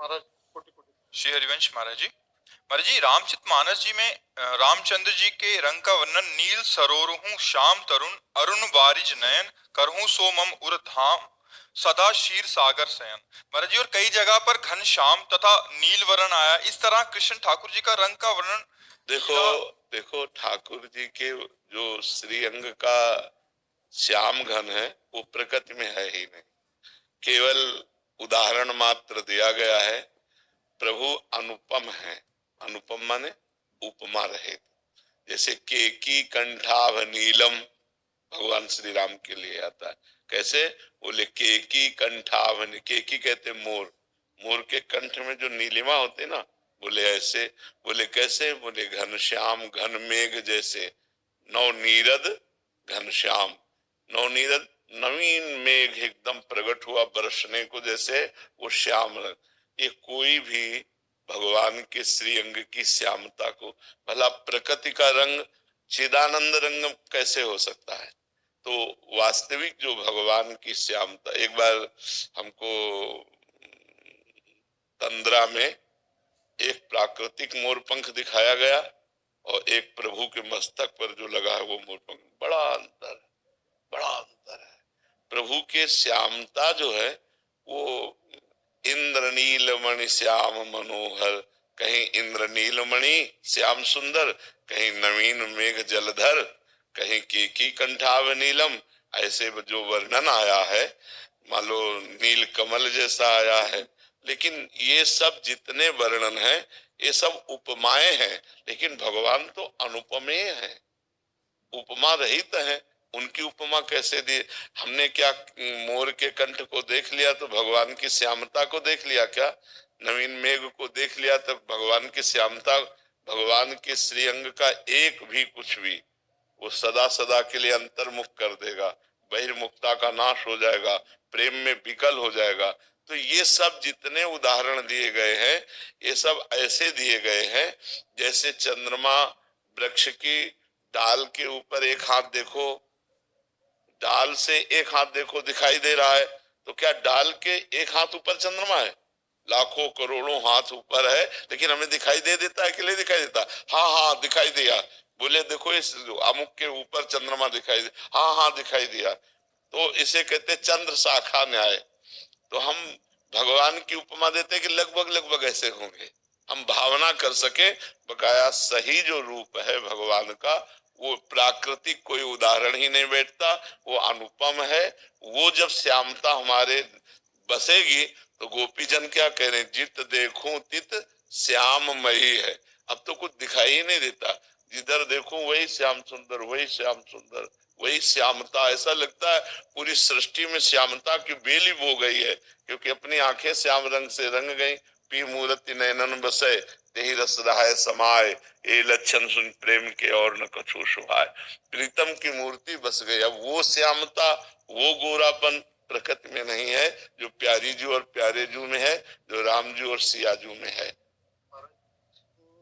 महाराज कोटि कोटि। श्री हरिवंश महाराज जी रामचरितमानस जी में रामचंद्र जी के रंग का वर्णन नील सरोरहूं श्याम तरुण अरुण बारिज नयन करहूं सो मम उर धाम सदा क्षीर सागर शयन। महाराज जी और कई जगह पर घन श्याम तथा नील वर्ण आया, इस तरह कृष्ण ठाकुर जी का रंग का वर्णन देखो ठाकुर जी के जो श्रीअंग का श्याम घन है वो प्रकृति में है ही नहीं, केवल उदाहरण मात्र दिया गया है। प्रभु अनुपम है, अनुपम माने उपमा रहित। जैसे केकी कंठाभ नीलम भगवान श्री राम के लिए आता है। कैसे बोले केकी कंठाभ, केकी कहते मोर, मोर के कंठ में जो नीलिमा होती ना, बोले ऐसे। बोले कैसे, बोले घनश्याम घन मेघ जैसे, नव नीरद घनश्याम। नव नीरद नवीन मेघ एकदम प्रकट हुआ बरसने को जैसे, वो श्याम रंग। ये कोई भी भगवान के श्री अंग की श्यामता को, भला प्रकृति का रंग चिदानंद रंग कैसे हो सकता है? तो वास्तविक जो भगवान की श्यामता, एक बार हमको तंद्रा में एक प्राकृतिक मोरपंख दिखाया गया और एक प्रभु के मस्तक पर जो लगा है वो मोरपंख, बड़ा अंतर है, बड़ा अंतर है। प्रभु के श्यामता जो है वो इंद्र नीलमणि श्याम मनोहर, कहीं इंद्र नीलमणि श्याम सुंदर, कहीं नवीन मेघ जलधर, कहीं केकी कंठाभ नीलम, ऐसे जो वर्णन आया है, मान लो नील कमल जैसा आया है। लेकिन ये सब जितने वर्णन है ये सब उपमाएं हैं, लेकिन भगवान तो अनुपमेय है, उपमा रहित है। उनकी उपमा कैसे दी? हमने क्या मोर के कंठ को देख लिया तो भगवान की श्यामता को देख लिया क्या? नवीन मेघ को देख लिया तो भगवान की श्यामता, भगवान के श्रीअंग का एक भी कुछ भी वो सदा सदा के लिए अंतर्मुख कर देगा, बहिर्मुखता का नाश हो जाएगा, प्रेम में विकल हो जाएगा। तो ये सब जितने उदाहरण दिए गए हैं ये सब ऐसे दिए गए हैं जैसे चंद्रमा वृक्ष की डाल के ऊपर एक हाथ देखो, डाल से एक हाथ देखो दिखाई दे रहा है, तो क्या डाल के एक हाथ ऊपर चंद्रमा है? लाखों करोड़ों हाथ ऊपर है, लेकिन हमें दिखाई दे देता है कि नहीं दिखाई देता? हाँ हाँ दिखाई दिया। बोले देखो इस अमुक के ऊपर चंद्रमा दिखाई दे, हाँ हाँ दिखाई दिया। तो इसे कहते चंद्र शाखा न्याय। तो हम भगवान की उपमा देते कि लगभग लगभग ऐसे होंगे, हम भावना कर सके। बकाया सही जो रूप है भगवान का वो प्राकृतिक कोई उदाहरण ही नहीं बैठता, वो अनुपम है। वो जब श्यामता हमारे बसेगी तो गोपीजन क्या कह रहे हैं, जित देखूं तित श्याममयी है। अब तो कुछ दिखाई ही नहीं देता, जिधर देखो वही श्याम सुंदर, वही श्याम सुंदर, वही श्यामता। ऐसा लगता है पूरी सृष्टि में श्यामता की बेली बो गई है, क्योंकि अपनी आंखें श्याम रंग से रंग गई। पी मूर्ति नैनन बसे तेहि रस रहाय समाय, ये लक्षण सुन प्रेम के और न कछु सुहाय। प्रीतम की मूर्ति बस गई। अब वो श्यामता, वो गोरापन प्रकृति में नहीं है जो प्यारी जू और प्यारे जू में है, जो राम जू और सिया जू में है।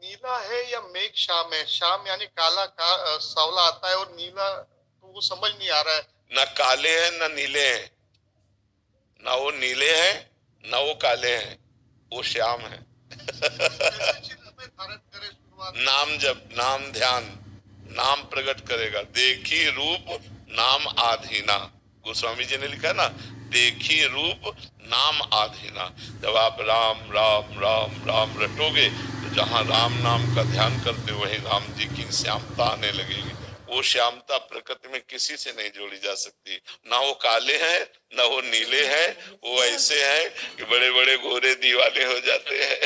नीला है या मेघ श्याम है? श्याम यानी काला का सावला आता है, और नीला तो वो समझ नहीं आ रहा है। ना काले हैं ना नीले हैं, ना वो नीले हैं ना वो काले हैं, वो श्याम है। नाम जप, नाम ध्यान, नाम प्रकट करेगा। देखी रूप नाम आधीना, गोस्वामी जी ने लिखा ना, देखी रूप नाम आधीना। जब आप राम राम राम राम रटोगे तो जहां राम नाम का ध्यान करते वहीं राम जी की श्यामता आने लगेगी। वो श्यामता प्रकृति में किसी से नहीं जोड़ी जा सकती। ना वो काले हैं ना वो नीले हैं, वो ऐसे हैं कि बड़े बड़े गोरे दीवाने हो जाते हैं।